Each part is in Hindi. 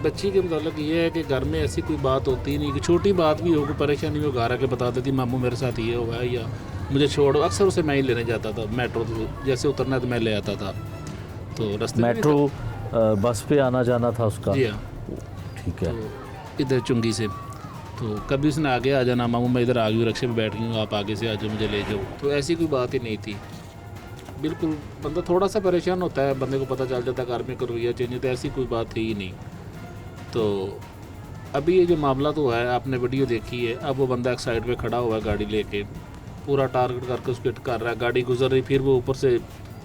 बच्ची के मतलब ये है कि घर में ऐसी कोई बात होती नहीं कि छोटी बात भी हो, कोई परेशानी हो, घर आके बता देती मामू मेरे साथ ये हुआ है या मुझे छोड़ो। अक्सर उसे मैं ही लेने जाता था, मेट्रो जैसे उतरना तो मैं ले आता था। तो रास्ते मेट्रो बस पे आना जाना था उसका? जी हाँ। ठीक है। तो इधर चुंगी से तो कभी उसने आगे आ जाना, मामू मैं इधर आ गई, रक्शे में बैठ गई हूँ, आप आगे से आ जाओ, मुझे ले जाओ। तो ऐसी कोई बात ही नहीं थी। बिल्कुल बंदा थोड़ा सा परेशान होता है, बंदे को पता चल जाता है घर में रवैया चेंज, तो ऐसी कोई बात थी ही नहीं। तो अभी ये जो मामला तो है, आपने वीडियो देखी है, अब वो बंदा एक साइड पे खड़ा हुआ है गाड़ी लेके, पूरा टारगेट करके उसको हिट कर रहा है, गाड़ी गुजर रही फिर वो ऊपर से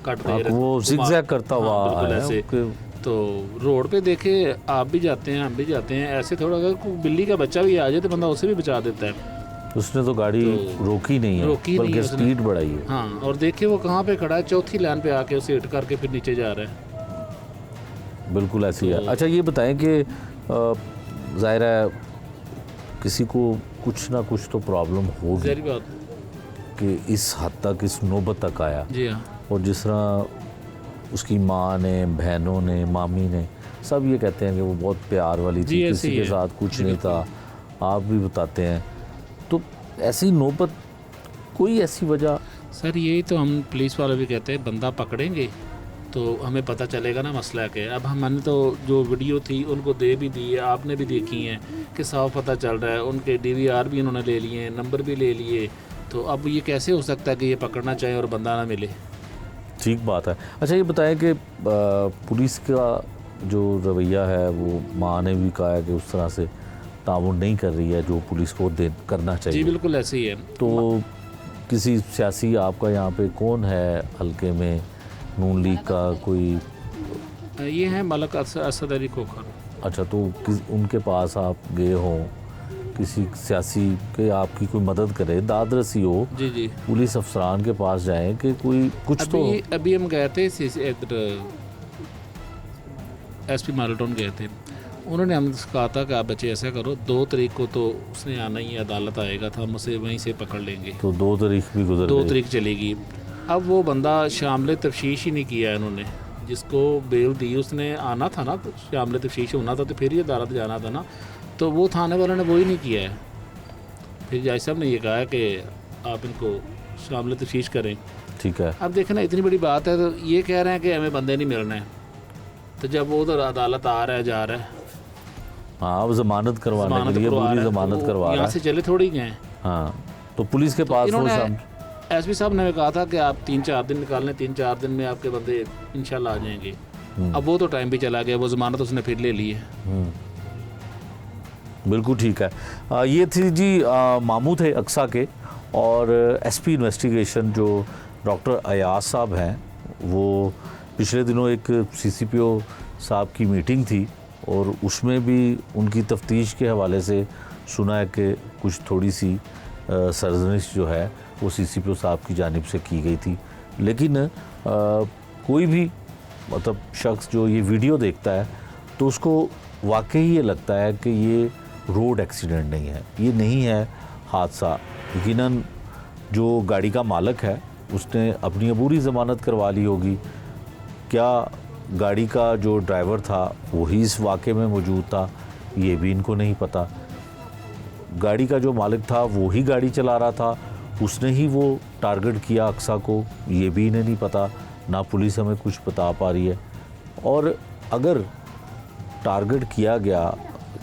कट दे रहा है, वो जिगजैग करता हुआ बिल्कुल आया, ऐसे। तो रोड पे देखे आप भी जाते हैं, हम भी जाते हैं, ऐसे थोड़ा अगर कोई बिल्ली का बच्चा भी आ जाए तो बंदा उसे भी बचा देता है। उसने तो गाड़ी रोकी नहीं है, बल्कि स्पीड बढ़ाई है। हाँ, और देखिए वो कहाँ पे खड़ा है, चौथी लाइन पे आके उसे हिट करके फिर नीचे जा रहा है। बिल्कुल ऐसी है। अच्छा ये बताएं कि ज़ाहिर है किसी को कुछ ना कुछ तो प्रॉब्लम होगी कि इस हद तक, इस नौबत तक आया। जी हाँ। और जिस तरह उसकी माँ ने, बहनों ने, मामी ने, सब ये कहते हैं कि वो बहुत प्यार वाली थी, किसी के साथ कुछ नहीं था, आप भी बताते हैं। तो ऐसी नौबत, कोई ऐसी वजह? सर यही तो हम पुलिस वाले भी कहते हैं, बंदा पकड़ेंगे तो हमें पता चलेगा ना मसला क्या है। अब हमने तो जो वीडियो थी उनको दे भी दी है, आपने भी देखी हैं कि साफ पता चल रहा है, उनके DVR भी उन्होंने ले लिए हैं, नंबर भी ले लिए। तो अब ये कैसे हो सकता है कि ये पकड़ना चाहे और बंदा ना मिले? ठीक बात है। अच्छा ये बताएं कि पुलिस का जो रवैया है, वो माँ ने भी कहा है कि उस तरह से ताउन नहीं कर रही है जो पुलिस को करना चाहिए। जी बिल्कुल ऐसे ही है। तो किसी सियासी आपका यहाँ पे कौन है हल्के में, नून लीग का कोई? ये है मलक असद अली खोखर। अच्छा, तो उनके पास आप गए हो, किसी सियासी के आपकी कोई मदद करे, दादरसी हो, जी जी, पुलिस अफसरान के पास जाएं कि कोई कुछ अभी हम गए थे SP माल्टन गए थे, उन्होंने हमसे कहा था कि आप बच्चे ऐसा करो, 2 तारीख को तो उसने आना ही है, अदालत आएगा था, हम उसे वहीं से पकड़ लेंगे। तो 2 तारीख भी गुजर 2 तारीख चलेगी। अब वो बंदा शामिल तफ्तीश ही नहीं किया है इन्होंने, जिसको बेल दी उसने आना था ना, तो शामिल तफ्तीश होना था तो फिर ही अदालत जाना था ना, तो वो थाने वालों ने वही नहीं किया है। फिर जज साहब ने ये कहा है कि आप इनको शामिल तफ्तीश करें। ठीक है। अब देखें ना, इतनी बड़ी बात है, तो ये कह रहे हैं कि हमें बंदे नहीं मिलने हैं, तो जब वो उधर अदालत आ रहा है, जा रहा है, हाँ, वो जमानत करवाने के लिए पूरी जमानत करवा रहा है, यहाँ से चले थोड़ी गए। हाँ, तो पुलिस के पास वो SP साहब ने कहा था कि आप 3-4 दिन निकाल लें, 3-4 दिन में आपके बंदे इंशाल्लाह आ जाएंगे। अब वो तो टाइम भी चला गया, वो जमानत उसने फिर ले ली है। बिल्कुल ठीक है। ये थी जी मामू थे अक्सा के, और SP इन्वेस्टिगेशन जो डॉक्टर अयाज साहब हैं, वो पिछले दिनों एक CCPO साहब की मीटिंग थी, और उसमें भी उनकी तफ्तीश के हवाले से सुना है कि कुछ थोड़ी सी सरजनिश जो है वो CCPO साहब की जानिब से की गई थी। लेकिन कोई भी मतलब शख्स जो ये वीडियो देखता है तो उसको वाकई ये लगता है कि ये रोड एक्सीडेंट नहीं है, ये नहीं है हादसा। यकीनन जो गाड़ी का मालिक है उसने अपनी अबूरी ज़मानत करवा ली होगी, क्या गाड़ी का जो ड्राइवर था वही इस वाक़े में मौजूद था, ये भी इनको नहीं पता। गाड़ी का जो मालिक था वो ही गाड़ी चला रहा था, उसने ही वो टारगेट किया अक्सा को, ये भी इन्हें नहीं पता, ना पुलिस हमें कुछ बता पा रही है। और अगर टारगेट किया गया,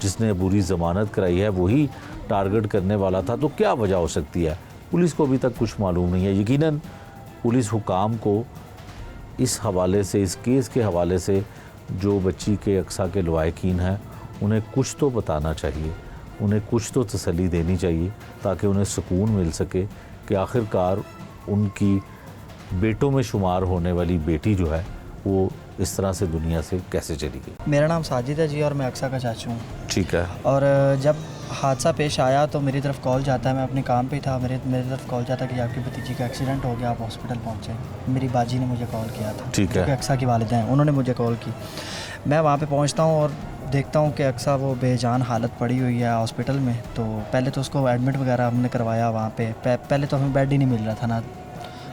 जिसने बुरी ज़मानत कराई है वही टारगेट करने वाला था, तो क्या वजह हो सकती है? पुलिस को अभी तक कुछ मालूम नहीं है। यकीनन पुलिस हुकाम को इस हवाले से, इस केस के हवाले से जो बच्ची के अक्सा के लवाहिकीन हैं उन्हें कुछ तो बताना चाहिए, उन्हें कुछ तो तसल्ली देनी चाहिए, ताकि उन्हें सुकून मिल सके कि आखिरकार उनकी बेटों में शुमार होने वाली बेटी जो है वो इस तरह से दुनिया से कैसे चली गई। मेरा नाम साजिद है जी, और मैं अक्सा का चाचू हूँ। ठीक है। और जब हादसा पेश आया तो मेरी तरफ कॉल जाता है, मैं अपने काम पे था, मेरी तरफ कॉल जाता कि आपकी भतीजी का एक्सीडेंट हो गया, आप हॉस्पिटल पहुँचे। मेरी बाजी ने मुझे कॉल किया था। ठीक है। अक्सा की वालिदा हैं, उन्होंने मुझे कॉल की। मैं वहाँ पे पहुँचता हूँ और देखता हूँ कि अक्सा वो बेजान हालत पड़ी हुई है हॉस्पिटल में। तो पहले तो उसको एडमिट वगैरह हमने करवाया वहाँ पे। पहले तो हमें बेड ही नहीं मिल रहा था ना,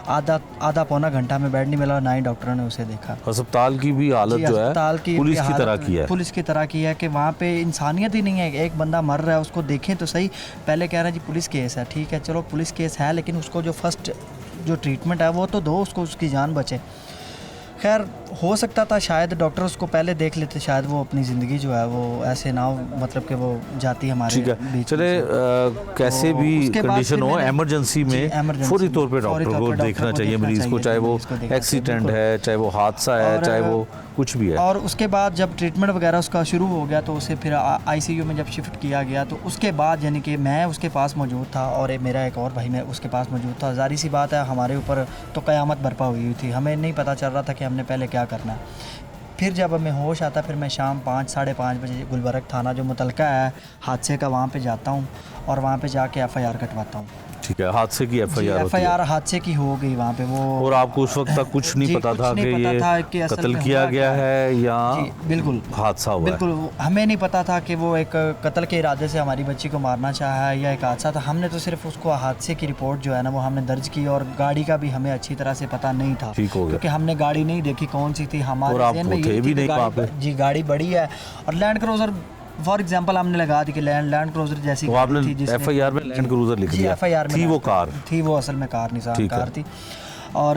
आधा पौना घंटा में बेड नहीं मिला, ना ही डॉक्टरों ने उसे देखा। अस्पताल की भी हालत जी, जो है अस्पताल की पुलिस की हालत तरह की है। पुलिस की तरह की है कि वहाँ पे इंसानियत ही नहीं है। एक बंदा मर रहा है, उसको देखें तो सही। पहले कह रहा है जी पुलिस केस है, ठीक है चलो पुलिस केस है, लेकिन उसको जो फर्स्ट जो ट्रीटमेंट है वो तो दो, उसको उसकी जान बचे। खैर हो सकता था शायद डॉक्टर उसको पहले देख लेते, शायद वो अपनी ज़िंदगी जो है वो ऐसे ना हो, मतलब कि वो जाती हमारे ठीक है, बीच चले में से। कैसे तो भी उसके बाद कंडीशन फिर हो, मैंने- इमरजेंसी जी, में emergency फौरी में, तौर पे फौरी डॉक्टर तौर को पे डॉक्टर देखना को चाहिए देखना मरीज़ को, चाहिए, चाहे वो मरीज़ को देखना चाहिए, एक्सीडेंट बिल्कुल। है, चाहे वो हादसा है, और- चाहे वो कुछ भी है। और उसके बाद जब ट्रीटमेंट वगैरह उसका शुरू हो गया तो उसे फिर आईसीयू में जब शिफ्ट किया गया, तो उसके बाद यानी कि मैं उसके पास मौजूद था और मेरा एक और भाई मैं उसके पास मौजूद था। ज़ाहिर सी बात है हमारे ऊपर तो क़यामत बरपा हुई थी, हमें नहीं पता चल रहा था कि हमने पहले क्या करना है। फिर जब हमें होश आता, फिर मैं शाम 5 साढ़े 5 बजे गुलबर्ग थाना जो मुतलका है हादसे का, वहाँ पे जाता हूँ और वहाँ पे जाके एफआईआर कटवाता हूँ। ठीक है, हादसे की एफआईआर होती है एफआईआर हादसे की हो गई वहाँ पे वो। और आपको उस वक्त तक कुछ नहीं जी, पता कुछ था नहीं कि पता ये था कि असल कत्ल में किया हुआ गया क्या है या जी, बिल्कुल हादसा हुआ है। बिल्कुल हमें नहीं पता था कि वो एक कत्ल के इरादे से हमारी बच्ची को मारना चाहा है या एक हादसा था। हमने तो सिर्फ उसको हादसे की रिपोर्ट जो है ना वो हमने दर्ज की, और गाड़ी का भी हमें अच्छी तरह से पता नहीं था, ठीक हो गया। क्योंकि हमने गाड़ी नहीं देखी कौन सी थी। हमारे और आप ज़हन में थे यही भी थी कि नहीं वहाँ गाड़ी- पे। जी गाड़ी बड़ी है और लैंड क्रूज़र फॉर एग्जांपल हमने लगा दी कि लैंड क्रूज़र जैसी तो गाड़ी आपने थी जिसने- एफआईआर में लैंड क्रूजर लिख जी, दिया, एफआईआर में थी वो लैंड कार। थी, वो असल में कार निसान ठीक है। कार थी। और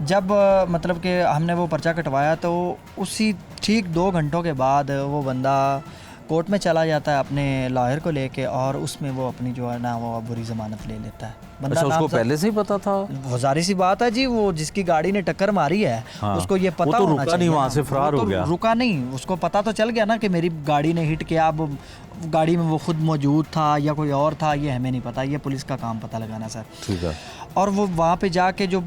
जब मतलब कि हमने वो पर्चा कटवाया तो उसी ठीक 2 घंटों के बाद वो बंदा कोर्ट में चला जाता है अपने लॉयर को लेके, और उसमें वो अपनी जो है ना वो बुरी ज़मानत ले लेता है। बंदा अच्छा, उसको नामजद- पहले से ही पता था? वो जारी सी बात है जी, वो जिसकी गाड़ी ने टक्कर मारी है हाँ। उसको ये वो पता तो होना रुका चाहिए नहीं, ना। वहाँ से फरार वो हो तो गया। रुका नहीं, उसको पता तो चल गया ना कि मेरी गाड़ी ने हिट किया। अब गाड़ी में वो खुद मौजूद था या कोई और था ये हमें नहीं पता, ये पुलिस का काम पता लगाना सर। ठीक है। और वो वहाँ पे जाके जो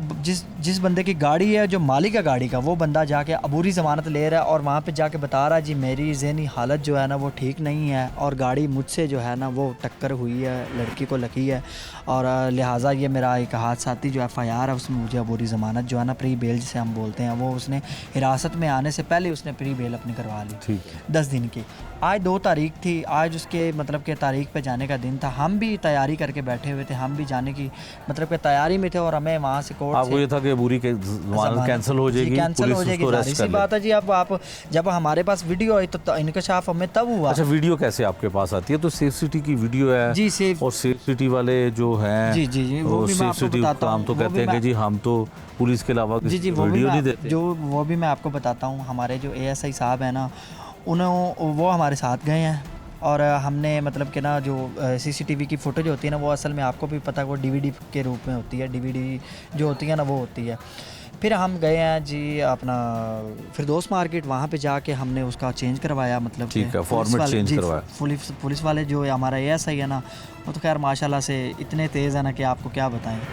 जिस बंदे की गाड़ी है, जो मालिक है गाड़ी का, वो बंदा जाके अबूरी ज़मानत ले रहा है और वहाँ पे जाके बता रहा है जी मेरी ज़हनी हालत जो है ना वो ठीक नहीं है और गाड़ी मुझसे जो है ना वो टक्कर हुई है, लड़की को लगी है, और लिहाजा ये मेरा एक हादसाती जो एफआईआर है उसमें मुझे अबूरी ज़मानत जो है ना प्री बेल जिसे हम बोलते हैं, वो उसने हिरासत में आने से पहले उसने प्री बेल अपनी करवा ली। ठीक है। 10 दिन की। आज 2 तारीख थी, आज उसके मतलब के तारीख पे जाने का दिन था। हम भी तैयारी करके बैठे हुए थे, हम भी जाने की मतलब के तैयारी में थे, और हमें वहाँ से कोर्ट आपको ये था कि बुरी के जमानत कैंसिल हो जाएगी, कैंसिल पुलिस हो जाएगी, उसको जाहिर अरेस्ट सी कर बात ले। है जी। अब आप जब हमारे पास वीडियो आई तो इंकशाफ हमें तब हुआ। अच्छा, वीडियो कैसे आपके पास आती है? तो सेफ सिटी की वीडियो है जी, सेफ- और सेफ सिटी वाले जो हैं जी, जी, जी, वो भी मैं सेफ आपको सिटी बताता काम हूँ, तो वो कहते भी हैं कि मैं- जी हम तो पुलिस के अलावा जी, जी, वीडियो नहीं देते। वो भी मैं आपको बताता हूँ। हमारे जो एएसआई साहब हैं ना, वो हमारे साथ गए हैं, और हमने मतलब कि ना जो सीसीटीवी की फुटेज होती है ना वो असल में आपको भी पता है वो डीवीडी के रूप में होती है, डीवीडी जो होती है ना वो होती है। फिर हम गए हैं जी अपना फिरदौस मार्केट, वहाँ पे जाके हमने उसका चेंज करवाया, मतलब ठीक कि है, पुलिस फॉर्मेट वाले- चेंज जी, करवाया। पुलिस वाले जो हमारा एएसआई है ना वो तो खैर माशाल्लाह से इतने तेज़ है ना कि आपको क्या बताएं।